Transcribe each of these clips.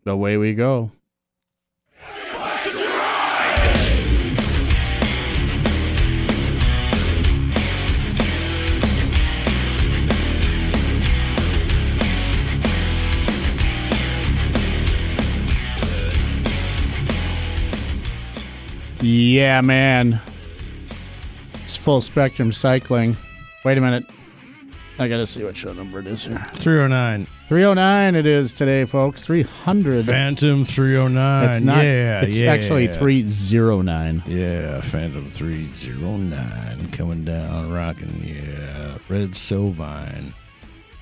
Away we go. Yeah, man. It's Full Spectrum Cycling. Wait a minute. I got to see what show number it is here. 309. 309 it is today, folks. 300. Phantom 309. It's not. It's actually 309. Yeah, Phantom 309. Coming down, rocking. Yeah. Red Sovine.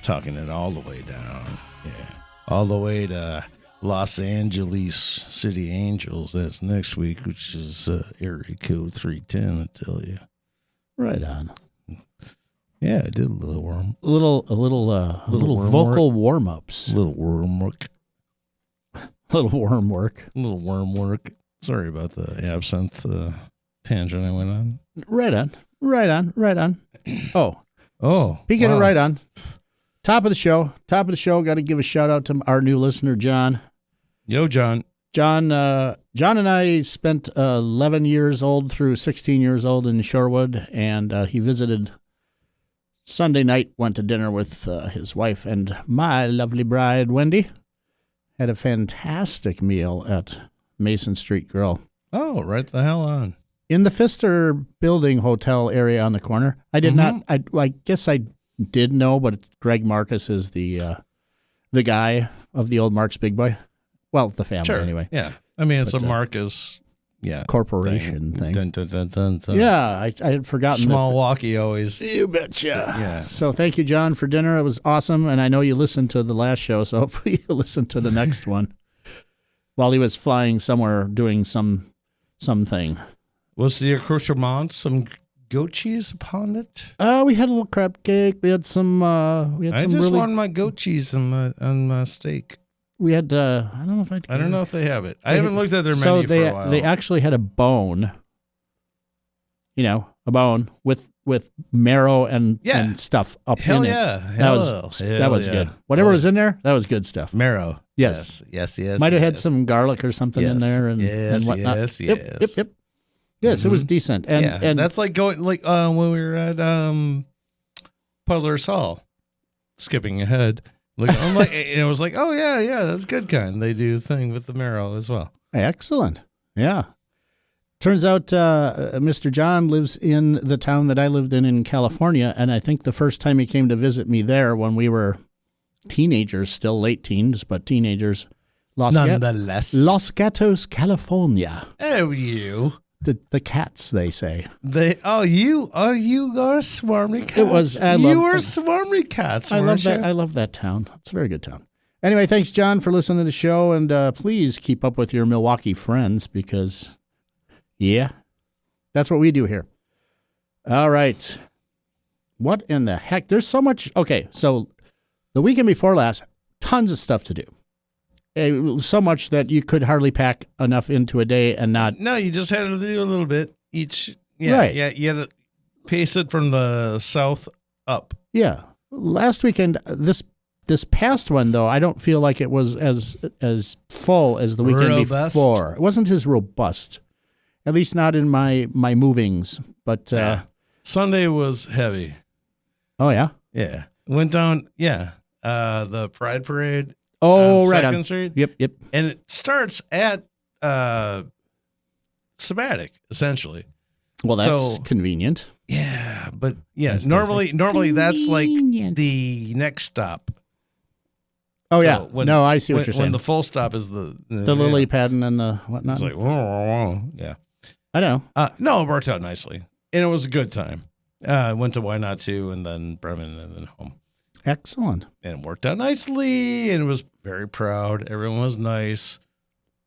Talking it all the way down. Yeah. All the way to Los Angeles City Angels. That's next week, which is area code 310, I tell you. Right on. Yeah, I did a little worm. A little vocal warm-ups. Little worm work. Little worm work. Little worm work. Sorry about the absinthe tangent I went on. Right on. Oh. Speaking of right on. Top of the show. Got to give a shout out to our new listener, John. Yo, John. John and I spent 11 years old through 16 years old in Shorewood, and he visited Sunday night, went to dinner with his wife and my lovely bride, Wendy. Had a fantastic meal at Mason Street Grill. Oh, right the hell on. In the Pfister Building Hotel area on the corner. I did not, I guess I did know, but Greg Marcus is the guy of the old Mark's Big Boy. Well, the family anyway. Yeah. I mean, it's a Marcus corporation thing. Dun, dun, dun, dun, dun. Yeah, I had forgotten. Milwaukee always. You betcha. Yeah. So thank you, John, for dinner. It was awesome, and I know you listened to the last show, so hopefully you listen to the next one. While he was flying somewhere doing something. Was the accoutrement some goat cheese upon it? We had a little crab cake. We had some. I just wanted my goat cheese on my steak. We had. I don't know if they have it. I haven't looked at their menu for a while. They actually had a bone. A bone with marrow and stuff up in it. That was good. Whatever was in there, that was good stuff. Marrow. Yes. Yes. Might have had some garlic or something in there and whatnot. Yes. Yep. Yes, it was decent. And that's like going when we were at Puddler's Hall. Skipping ahead. And it was like, oh yeah, that's good kind. They do a thing with the marrow as well. Excellent. Yeah. Turns out Mr. John lives in the town that I lived in California, and I think the first time he came to visit me there when we were teenagers, still late teens, but teenagers. Nonetheless. Los Gatos, California. Oh, you. The cats, they say. You are swarmy cats. It was. You were swarmy cats. I love that town. It's a very good town. Anyway, thanks, John, for listening to the show, and please keep up with your Milwaukee friends because, that's what we do here. All right. What in the heck? There's so much. Okay, so the weekend before last, tons of stuff to do. So much that you could hardly pack enough into a day and not. No, you just had to do a little bit each. Right. Yeah, you had to pace it from the south up. Yeah. Last weekend, this past one, though, I don't feel like it was as full as the weekend before. It wasn't as robust, at least not in my movings. But Sunday was heavy. Oh, yeah? Yeah. Went down, the Pride Parade. Oh, right on. 2nd Street. Yep. And it starts at Sabbatic, essentially. Well, that's convenient. Yeah, but normally that's like the next stop. Oh, so I see what you're saying. When the full stop is the lily padding and the whatnot. It's like, yeah. I know. No, it worked out nicely. And it was a good time. Went to Why Not 2 and then Bremen and then home. Excellent. And it worked out nicely, and it was very proud. Everyone was nice.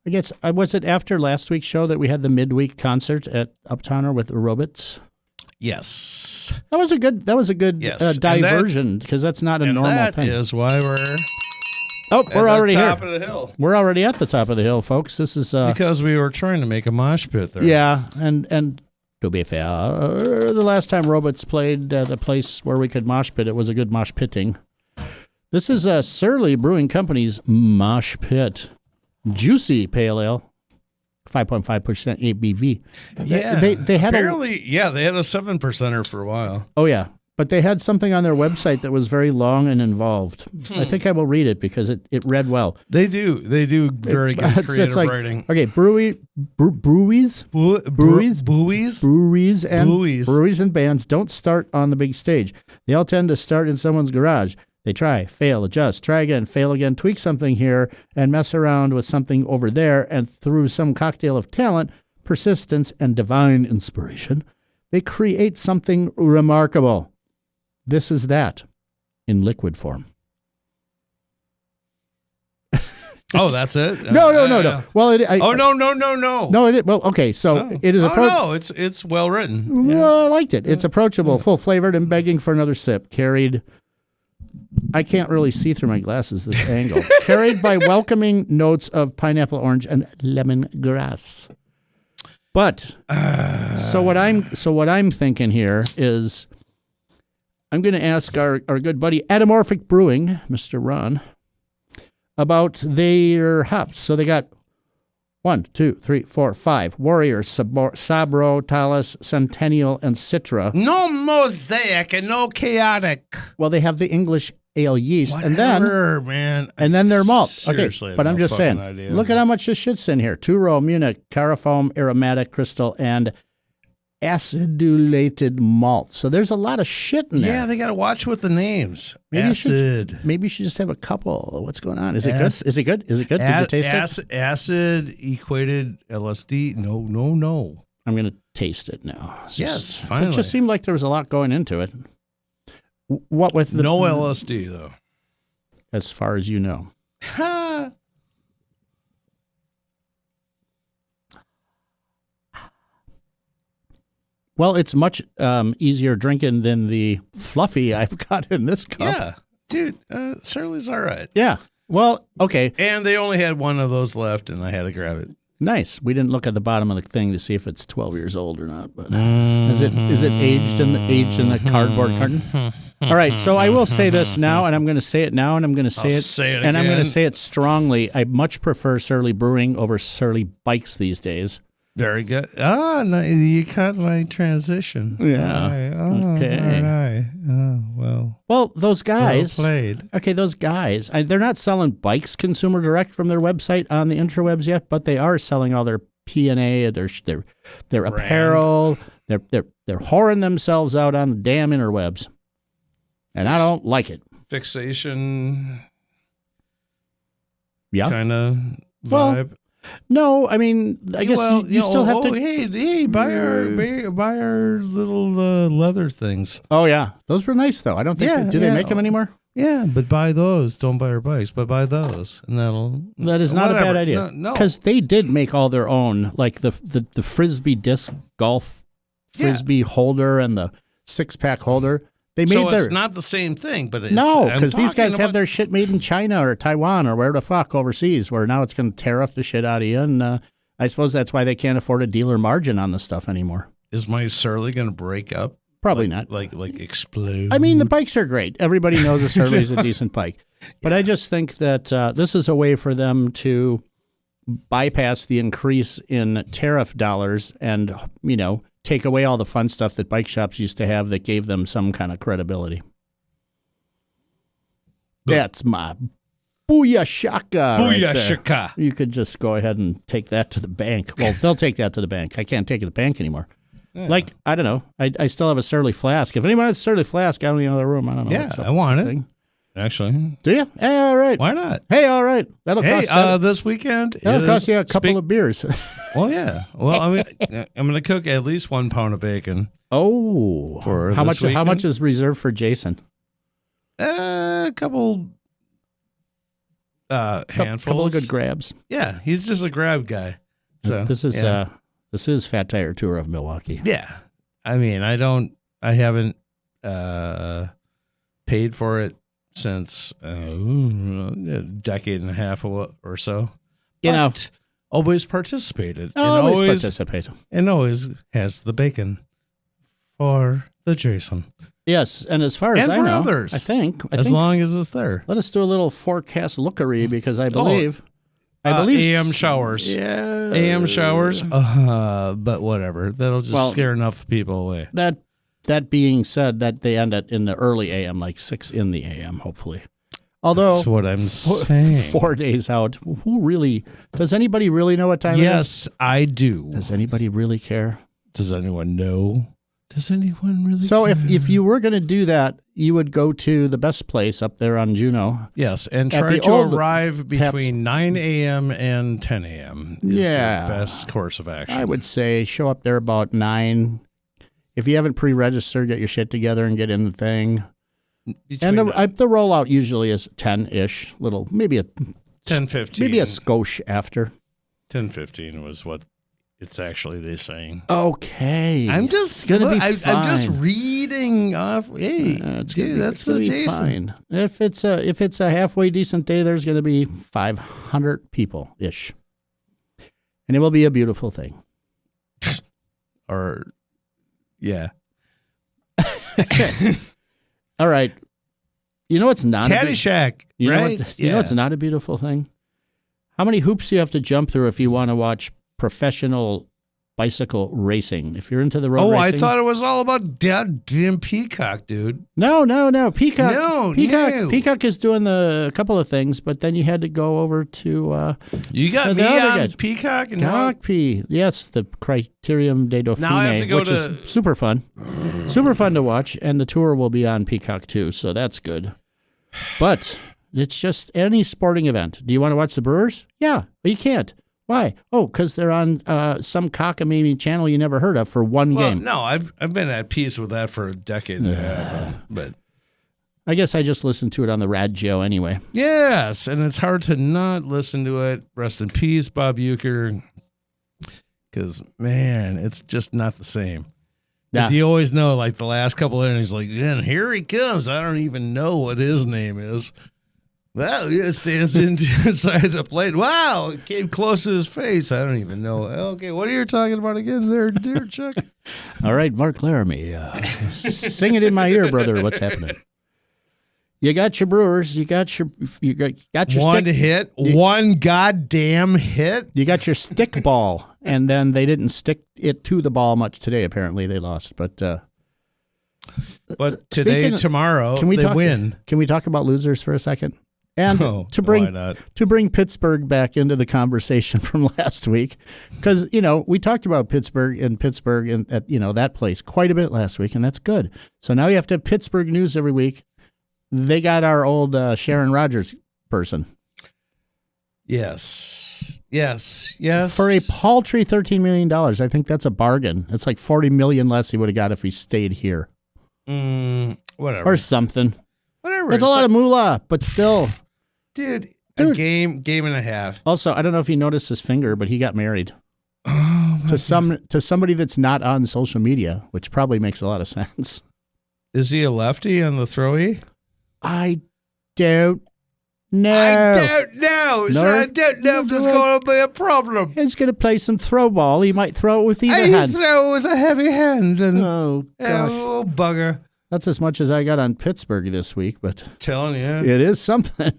I guess, was it after last week's show that we had the midweek concert at Uptowner with the Robits? Yes. That was a good diversion, because that's not a normal thing. That is why we're already here. Top of the hill. We're already at the top of the hill, folks. This is because we were trying to make a mosh pit there. Yeah, and to be fair, the last time Robits played at a place where we could mosh pit, it was a good mosh pitting. This is Surly Brewing Company's Mosh Pit. juicy pale ale, 5.5% ABV. Yeah, they had apparently, they had a 7%er for a while. Oh yeah, but they had something on their website that was very long and involved. I think I will read it because it read well. They do very good creative writing. Okay, breweries and bands don't start on the big stage. They all tend to start in someone's garage. They try, fail, adjust, try again, fail again, tweak something here, and mess around with something over there, and through some cocktail of talent, persistence, and divine inspiration, they create something remarkable. This is that in liquid form. Oh, that's it? No. Well, no. No, it is. Well, okay. So it is. It's well written. Well, I liked it. It's approachable, full flavored, and begging for another sip. Carried. I can't really see through my glasses this angle. Carried by welcoming notes of pineapple, orange, and lemongrass. But so what I'm thinking here is I'm going to ask our good buddy Atomorphic Brewing, Mr. Ron, about their hops. So they got 1, 2, 3, 4, 5 Warrior, Sabro, Talus, Centennial, and Citra. No mosaic and no chaotic. Well, they have the English ale yeast, Whatever, man. And then their malt. Seriously, okay, but I'm just saying, idea. Look at how much this shit's in here. 2-row Munich, Carafoam, aromatic crystal, and acidulated malt. So there's a lot of shit in there. Yeah, they got to watch with the names. Maybe Acid. Maybe you should just have a couple. What's going on? Is it good? Is it good? Did you taste it? Acid equated LSD. No. I'm going to taste it now. Finally. It just seemed like there was a lot going into it. What with the... No LSD, though. As far as you know. Well, it's much easier drinking than the fluffy I've got in this cup. Yeah. Dude, Surly's all right. Yeah. Well, okay. And they only had one of those left, and I had to grab it. Nice. We didn't look at the bottom of the thing to see if it's 12 years old or not. But is it aged in the cardboard carton? All right. So I will say this now, and I'm going to say it now, and I'm going to say it and I'm going to say it strongly. I much prefer Surly Brewing over Surly Bikes these days. Very good. No, you caught my transition. Yeah. Okay. All right. Well, those guys. Well played. Okay, those guys. They're not selling bikes consumer direct from their website on the interwebs yet, but they are selling all their P&A, their apparel. They're whoring themselves out on the damn interwebs, and I don't like it. Fixation. Yeah. Kind of vibe. Well, no, I mean, I guess you still have to. Hey, buy our little leather things. Oh yeah, those were nice though. I don't think do they make them anymore? Yeah, but buy those. Don't buy our bikes, but buy those, and that is not a bad idea. No, because they did make all their own, like the frisbee disc golf frisbee holder and the 6-pack holder. They made it's not the same thing, but it's, no, because these guys have their shit made in China or Taiwan or where the fuck overseas, where now it's going to tear up the shit out of you, and I suppose that's why they can't afford a dealer margin on the stuff anymore. Is my Surly going to break up? Probably not. Like explode. I mean, the bikes are great. Everybody knows a Surly is a decent bike, but I just think that this is a way for them to bypass the increase in tariff dollars and take away all the fun stuff that bike shops used to have that gave them some kind of credibility. That's my booyah shaka. Booyah right. You could just go ahead and take that to the bank. Well, they'll take that to the bank. I can't take it to the bank anymore. Yeah. Like, I don't know. I still have a Surly Flask. If anyone has a Surly Flask out in the other room, I don't know. Yeah, I want it. Actually. Do you? Hey, all right. Why not? Hey, all right. That'll cost this weekend. That'll cost you a couple of beers. Well, yeah. Well, I mean, I'm going to cook at least 1 pound of bacon. Oh. For how this much? How much is reserved for Jason? A couple handfuls. Couple of good grabs. Yeah, he's just a grab guy. So this is Fat Tire Tour of Milwaukee. Yeah. I mean, I haven't paid for it since a decade and a half or so. But always participated. Always participate. And always has the bacon for the Jason. Yes, and as far as I know, others. I think long as it's there. Let us do a little forecast lookery because I believe I believe AM showers. Yeah. AM showers. But whatever. That'll just scare enough people away. That being said, that they end in the early AM, like 6 in the AM, hopefully. Although that's what I'm saying. 4 days out. Does anybody really know what time it is? Yes, I do. Does anybody really care? Does anyone know? Does anyone really So care? if you were going to do that, you would go to the best place up there on Juneau. Yes, and try to arrive between 9 a.m. and 10 a.m. is the best course of action. I would say show up there about 9. If you haven't pre-registered, get your shit together and get in the thing. And the rollout usually is 10-ish, maybe a 10-15. Maybe a skosh after. 10-15 was what it's actually they saying. Okay. I'm just gonna be fine. I'm just reading off. Hey, dude, that's the Jason. Fine. If it's a halfway decent day, there's gonna be 500 people ish, and it will be a beautiful thing. Yeah. All right. You know it's not Caddyshack. You right? You know it's not a beautiful thing. How many hoops do you have to jump through if you want to watch professional bicycle racing? If you're into the road racing. I thought it was all about damn Peacock, dude. No. Peacock. No. Peacock is doing a couple of things, but then you had to go over to. You got me on Peacock and Yes, the Criterium de Dauphine, now I have to go which is super fun. Super fun to watch, and the tour will be on Peacock too, so that's good. But it's just any sporting event. Do you want to watch the Brewers? Yeah, but you can't. Why? Oh, because they're on some cockamamie channel you never heard of for one game. No, I've been at peace with that for a decade and a half. But I guess I just listened to it on the radio anyway. Yes, and it's hard to not listen to it. Rest in peace, Bob Uecker. Because, man, it's just not the same. Yeah. You always know, like, the last couple of innings, like, and here he comes. I don't even know what his name is. Well, it stands inside the plate. Wow, it came close to his face. I don't even know. Okay, what are you talking about again there, dear Chuck? All right, Mark Laramie. Sing it in my ear, brother. What's happening? You got your Brewers. You got your one hit. One goddamn hit. You got your stick ball, and then they didn't stick it to the ball much today. Apparently, they lost. But tomorrow, they win. Can we talk about losers for a second? And to bring Pittsburgh back into the conversation from last week, because we talked about Pittsburgh and at that place quite a bit last week, and that's good. So now you have to have Pittsburgh news every week. They got our old Sharon Rodgers person. Yes. For a paltry $13 million, I think that's a bargain. It's like $40 million less he would have got if he stayed here. Whatever. Or something. Whatever. It's a lot of moolah, but still. Dude, a game and a half. Also, I don't know if you noticed his finger, but he got married. To somebody that's not on social media, which probably makes a lot of sense. Is he a lefty on the throwy? I don't know. So I don't know if there's going to be a problem. He's going to play some throw ball. He might throw it with either hand. Throw it with a heavy hand. Oh, gosh. Oh, bugger. That's as much as I got on Pittsburgh this week, but telling you, it is something.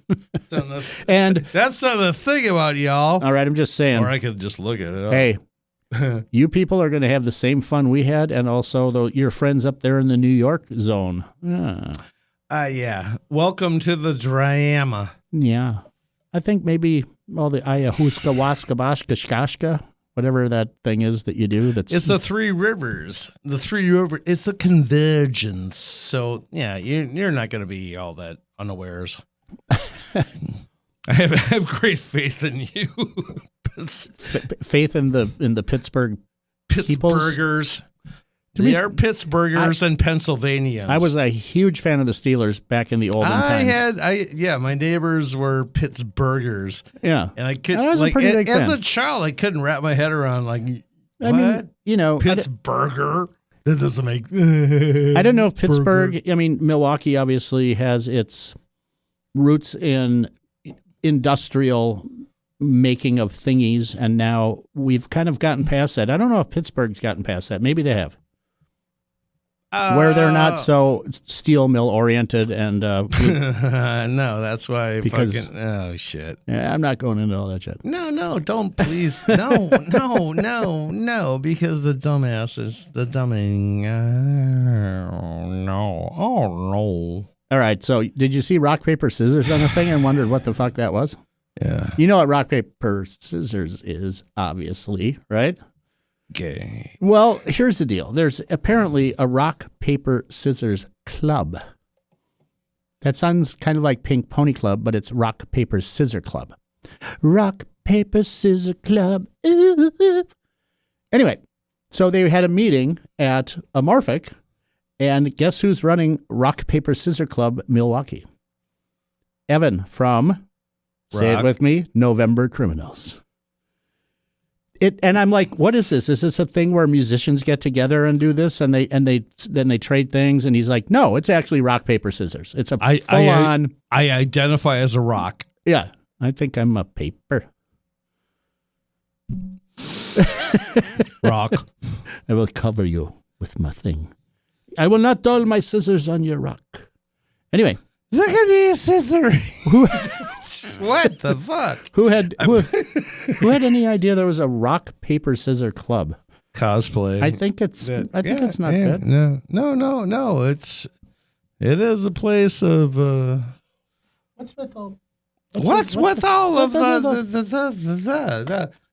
And that's the thing about y'all. All right, I'm just saying. Or I could just look at it. Hey, you people are going to have the same fun we had, and also your friends up there in the New York zone. Yeah. Welcome to the drama. Yeah, I think maybe all the ayahuasca, waska, bashka, shkashka. Whatever that thing is that you do. It's the three rivers. It's the convergence. So, yeah, you're not going to be all that unawares. I have great faith in you. Faith in the Pittsburgh Pittsburghers. They are Pittsburghers and Pennsylvanians. I was a huge fan of the Steelers back in the olden times. My neighbors were Pittsburghers. Yeah. And I could, was a pretty big fan. As a child, I couldn't wrap my head around, what? I mean, Pittsburgher? That doesn't make... I don't know if Pittsburgh... Milwaukee obviously has its roots in industrial making of thingies, and now we've kind of gotten past that. I don't know if Pittsburgh's gotten past that. Maybe they have. where they're not so steel mill oriented and no, that's why because oh shit. Yeah, I'm not going into all that shit. No, don't please. No, because the dumbass is the dumbing. No. Oh no. All right, so did you see rock, paper, scissors on the thing and wondered what the fuck that was? Yeah. You know what rock, paper, scissors is, obviously, right? Okay. Well, here's the deal. There's apparently a rock, paper, scissors club. That sounds kind of like Pink Pony Club, but it's rock, paper, scissor club. Rock, paper, scissor club. Ooh. Anyway, so they had a meeting at Amorphic, and guess who's running Rock, Paper, Scissor Club Milwaukee? Evan from, say it with me, November Criminals. And I'm like, what is this? Is this a thing where musicians get together and do this, and they trade things? And he's like, no, it's actually rock, paper, scissors. It's a full on. I identify as a rock. Yeah, I think I'm a paper. Rock. I will cover you with my thing. I will not dull my scissors on your rock. Anyway, look at me, a scissor. What the fuck? Who had any idea there was a rock, paper, scissor club? Cosplay. I think it's not good. No. It is a place of What's with all of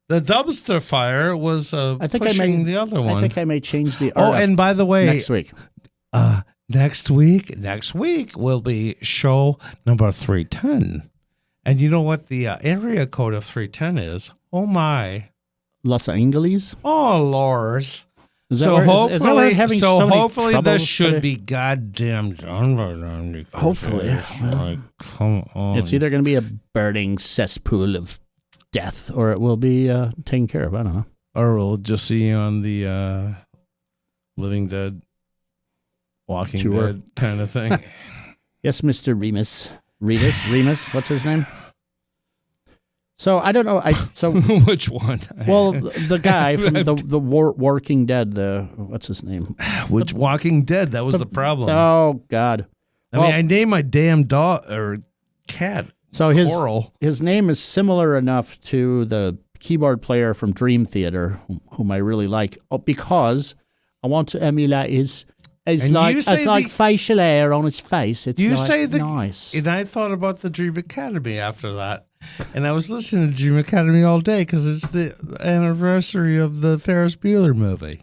the dumpster fire was pushing the other one. I think I may change the and by the way, next week. Next week will be show number 310. And you know what the area code of 310 is? Oh, my. Los Angeles? Oh, Lord. Hopefully this should be goddamn done. Hopefully. Like, come on. It's either going to be a burning cesspool of death or it will be taken care of. I don't know. Or we'll just see you on the Living Dead, Walking Tour. Dead kind of thing. Yes, Mr. Remus, what's his name? So I don't know. Which one? Well, the guy from the Walking Dead. What's his name? Which Walking Dead? That was the problem. Oh God! I named my damn dog or cat. So Coral. his name is similar enough to the keyboard player from Dream Theater, whom I really like, because I want to emulate his. It's like facial hair on his face. It's nice. And I thought about the Dream Academy after that. And I was listening to Dream Academy all day because it's the anniversary of the Ferris Bueller movie.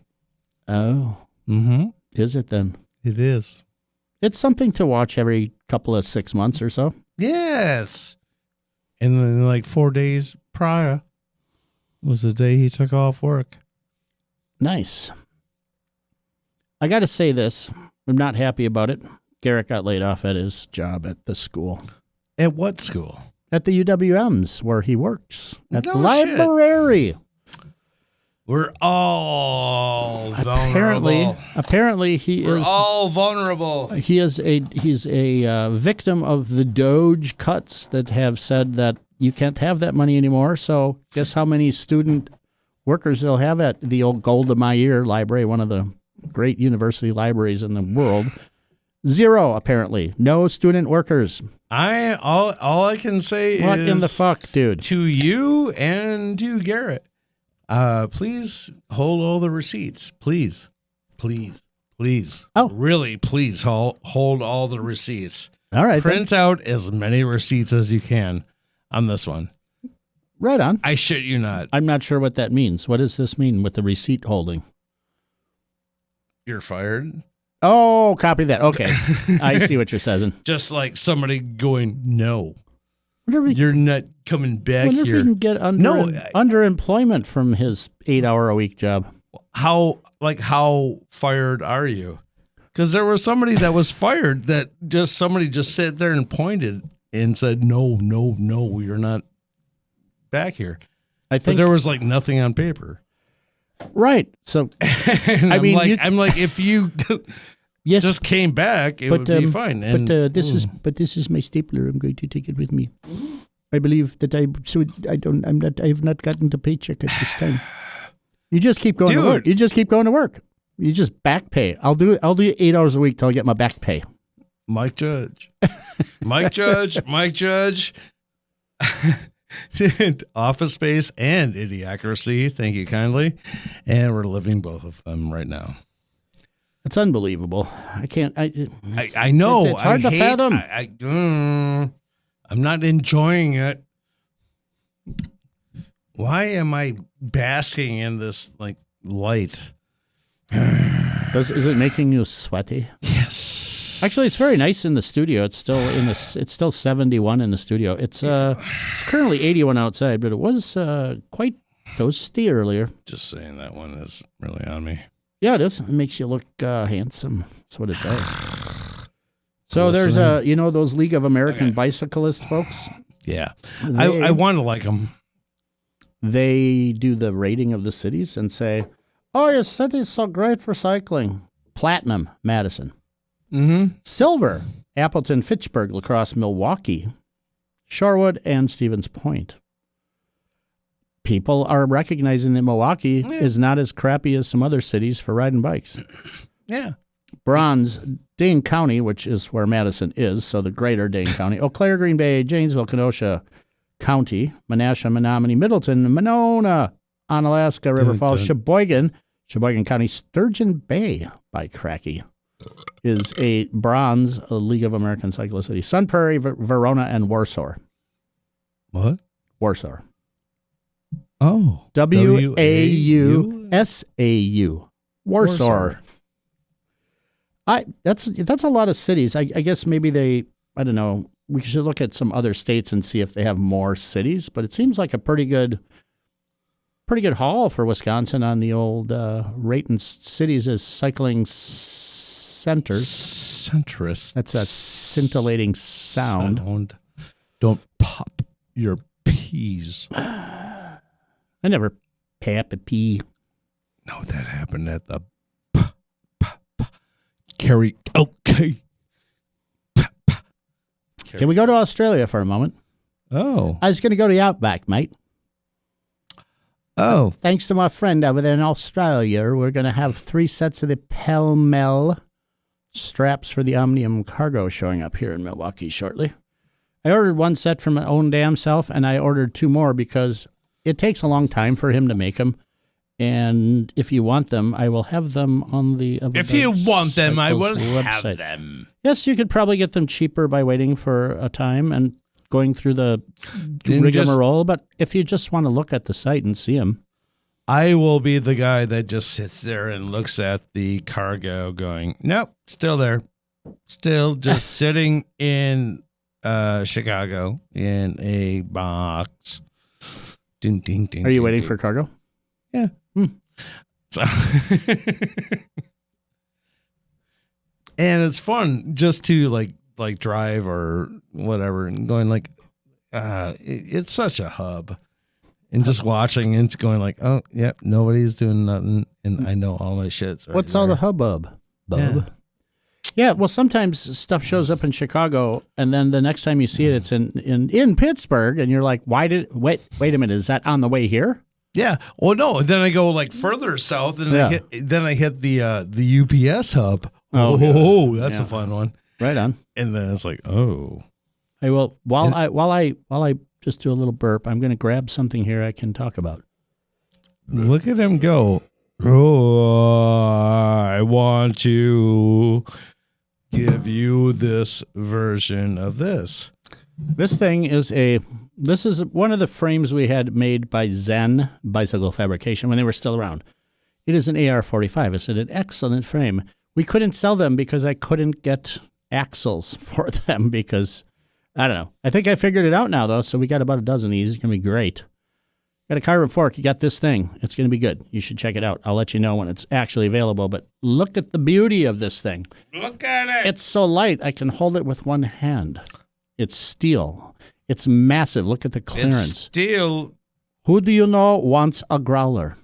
Oh. Mm-hmm. Is it then? It is. It's something to watch every couple of 6 months or so. Yes. And then like 4 days prior was the day he took off work. Nice. I got to say this. I'm not happy about it. Garrett got laid off at his job at the school. At what school? At the UWMs, where he works. At the library. Shit. We're all vulnerable. Apparently We're all vulnerable. He's a victim of the DOGE cuts that have said that you can't have that money anymore. So guess how many student workers they'll have at the old Golda Meir Library, one of the great university libraries in the world. 0, apparently. No student workers. All I can say what is... in the fuck, dude? To you and to Garrett, please hold all the receipts. Please. Oh. Really, please hold all the receipts. All right. Print out as many receipts as you can on this one. Right on. I shit you not. I'm not sure what that means. What does this mean with the receipt holding? You're fired. Oh, copy that. Okay. I see what you're saying. Just like somebody going, no. You're not coming back here. Wonder if he can get underemployment from his 8-hour-a-week job. How fired are you? Because there was somebody that was fired that somebody just sat there and pointed and said, no, you're not back here. But there was like nothing on paper. Right. So, I'm like, if you just came back, it would be fine. And, this is my stapler. I'm going to take it with me. I believe that I have not gotten the paycheck at this time. You just keep going to work. You just keep going to work. You just back pay. I'll do 8 hours a week till I get my back pay. Mike Judge. Mike Judge. Office Space and Idiocracy. Thank you kindly. And we're living both of them right now. It's unbelievable. I can't. I know. It's hard to fathom. I'm not enjoying it. Why am I basking in this like light? Is it making you sweaty? Yes. Actually, it's very nice in the studio. It's still 71 in the studio. It's currently 81 outside, but it was quite toasty earlier. Just saying that one is really on me. Yeah, it is. It makes you look handsome. That's what it does. So there's those League of American Bicyclists folks. Yeah, I want to like them. They do the rating of the cities and say, "Oh, your city's so great for cycling." Platinum, Madison. Mm-hmm. Silver, Appleton, Fitchburg, La Crosse, Milwaukee, Shorewood, and Stevens Point. People are recognizing that Milwaukee is not as crappy as some other cities for riding bikes. Yeah. Bronze, Dane County, which is where Madison is, so the greater Dane County. Eau Claire, Green Bay, Janesville, Kenosha County, Menasha, Menominee, Middleton, Monona, Onalaska, River Falls, Sheboygan County, Sturgeon Bay by Cracky is a bronze League of American Cyclist City. Sun Prairie, Verona, and Warsaw. What? Warsaw. Oh. W-A-U-S-A-U. Warsaw. That's a lot of cities. I guess maybe I don't know, we should look at some other states and see if they have more cities, but it seems like a pretty good haul for Wisconsin on the old rating cities as cycling centers. Centrist. That's a scintillating sound. Don't pop your peas. I never pap a pea. No, that happened at the karaoke. Can we go to Australia for a moment? Oh. I was going to go to the Outback, mate. Oh. Thanks to my friend over there in Australia, we're going to have 3 sets of the Pel Mel Straps for the Omnium Cargo showing up here in Milwaukee shortly. I ordered 1 set from my own damn self, and I ordered 2 more because it takes a long time for him to make them. And if you want them, I will have them on the... If you want them, I will website. have them. Yes, you could probably get them cheaper by waiting for a time and going through the rigmarole. But if you just want to look at the site and see them... I will be the guy that just sits there and looks at the cargo going, nope, still there. Still just sitting in Chicago in a box. Ding, ding, ding. Are you waiting for cargo? Yeah. So and it's fun just to like drive or whatever and going like, it's such a hub. And just watching and going like, oh, yep, nobody's doing nothing. And I know all my shit's right. What's all the hubbub? Yeah, well, sometimes stuff shows up in Chicago, and then the next time you see it, it's in Pittsburgh, and you're like, wait a minute, is that on the way here? Yeah. Well, no. Then I go like further south, and I hit the UPS hub. Oh, that's a fun one. Right on. And then it's like, oh. Hey, well, while I just do a little burp, I'm going to grab something here I can talk about. Look at him go. Oh, I want to give you this version of this. This is one of the frames we had made by Zen Bicycle Fabrication when they were still around. It is an AR-45. It's an excellent frame. We couldn't sell them because I couldn't get axles for them because, I don't know. I think I figured it out now, though, so we got about a dozen of these. It's going to be great. Got a carbon fork. You got this thing. It's going to be good. You should check it out. I'll let you know when it's actually available, but look at the beauty of this thing. Look at it. It's so light, I can hold it with one hand. It's steel. It's massive. Look at the clearance. It's steel. Who do you know wants a growler?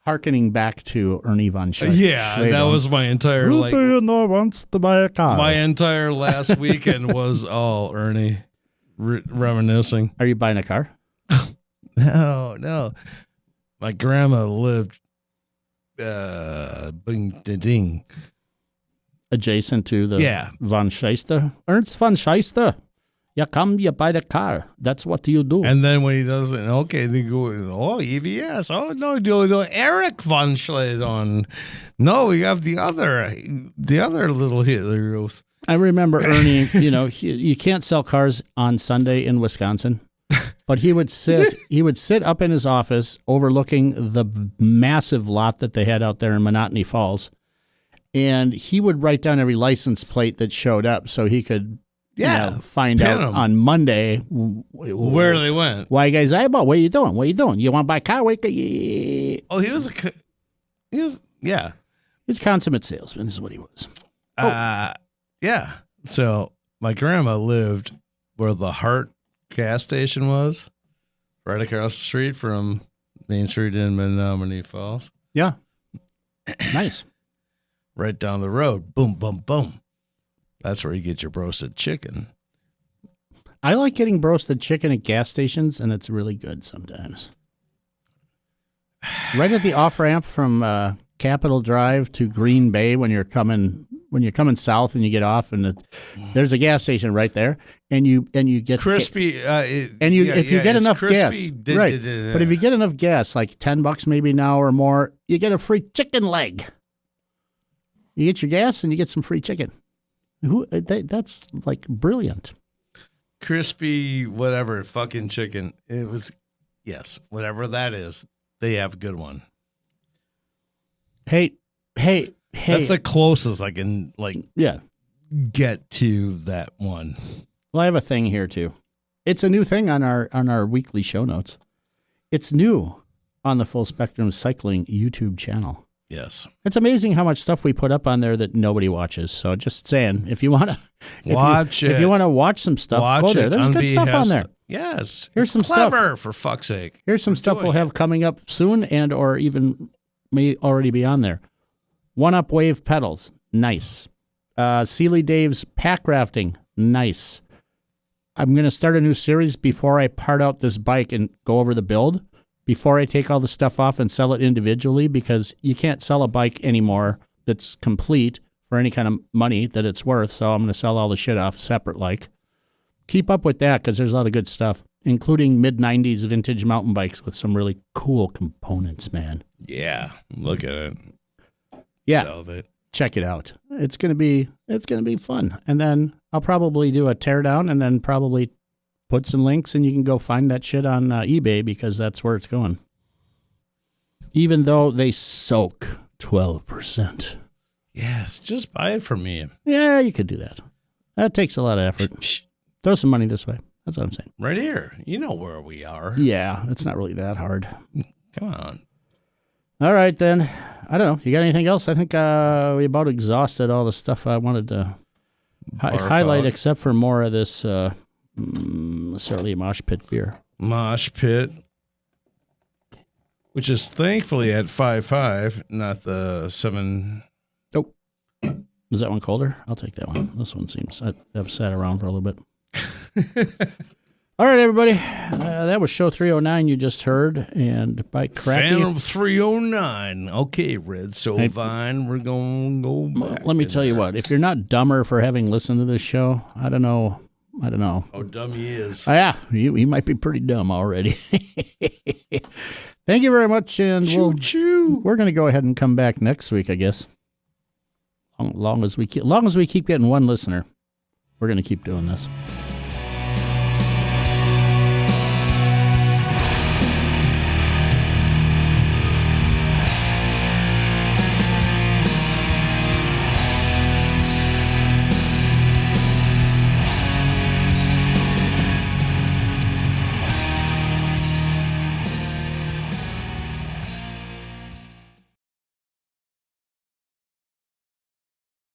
Harkening back to Ernie von Schleiber. Yeah, that was my entire Who do you know wants to buy a car? My entire last weekend was all Ernie reminiscing. Are you buying a car? No. My grandma lived bing ding ding. Adjacent to the Von Scheister. Ernst von Scheister. You come, you buy the car. That's what you do. And then when he does it, okay, they go, oh, EVS. Oh, no, Eric von Schleidon. No, we have the other little Hitler. I remember Ernie, you can't sell cars on Sunday in Wisconsin, but he would sit up in his office overlooking the massive lot that they had out there in Monotony Falls. And he would write down every license plate that showed up so he could find out on Monday where they went. Why, guys, what are you doing? What are you doing? You want to buy a car? Oh, he was He's a consummate salesman is what he was. Yeah. So my grandma lived where the Hart gas station was, right across the street from Main Street in Menominee Falls. Yeah. Nice. Right down the road. Boom, boom, boom. That's where you get your roasted chicken. I like getting roasted chicken at gas stations, and it's really good sometimes. Right at the off-ramp from Capitol Drive to Green Bay when you're coming south and you get off, and there's a gas station right there, and you get crispy. If you get enough gas, right? But if you get enough gas, like $10 maybe now or more, you get a free chicken leg. You get your gas and you get some free chicken. That's like brilliant. Crispy, whatever, fucking chicken. It was, yes, whatever that is. They have a good one. Hey. That's the closest I can get to that one. Well, I have a thing here too. It's a new thing on our weekly show notes. It's new on the Full Spectrum Cycling YouTube channel. Yes. It's amazing how much stuff we put up on there that nobody watches. So just saying, if you want to if you want to watch some stuff, go there. There's good stuff on there. Yes. Here's some clever, stuff. for fuck's sake. Here's some stuff we'll have coming up soon and or even may already be on there. One-Up Wave pedals, nice. Sealy Dave's pack rafting, nice. I'm going to start a new series before I part out this bike and go over the build, before I take all the stuff off and sell it individually, because you can't sell a bike anymore that's complete for any kind of money that it's worth, so I'm going to sell all the shit off separate. Keep up with that, because there's a lot of good stuff, including mid-90s vintage mountain bikes with some really cool components, man. Yeah, look at it. Yeah, Salvate. Check it out. It's gonna be fun. And then I'll probably do a teardown, and then probably put some links, and you can go find that shit on eBay, because that's where it's going. Even though they soak 12%. Yes, just buy it from me. Yeah, you could do that. That takes a lot of effort. Throw some money this way. That's what I'm saying. Right here. You know where we are. Yeah, it's not really that hard. Come on. All right, then. I don't know. You got anything else? I think we about exhausted all the stuff I wanted to highlight, except for more of this certainly Mosh Pit beer. Mosh Pit, which is thankfully at 5.5, not the 7. Oh. Is that one colder? I'll take that one. This one seems I've sat around for a little bit. All right, everybody. That was show 309 you just heard, and by Cracky. Phantom 309. Okay, Red Sovine, we're going to go back. Let me tell you what. If you're not dumber for having listened to this show, I don't know. How dumb he is. Yeah, he might be pretty dumb already. Thank you very much, and we're going to go ahead and come back next week, I guess. Long as we keep getting one listener, we're going to keep doing this.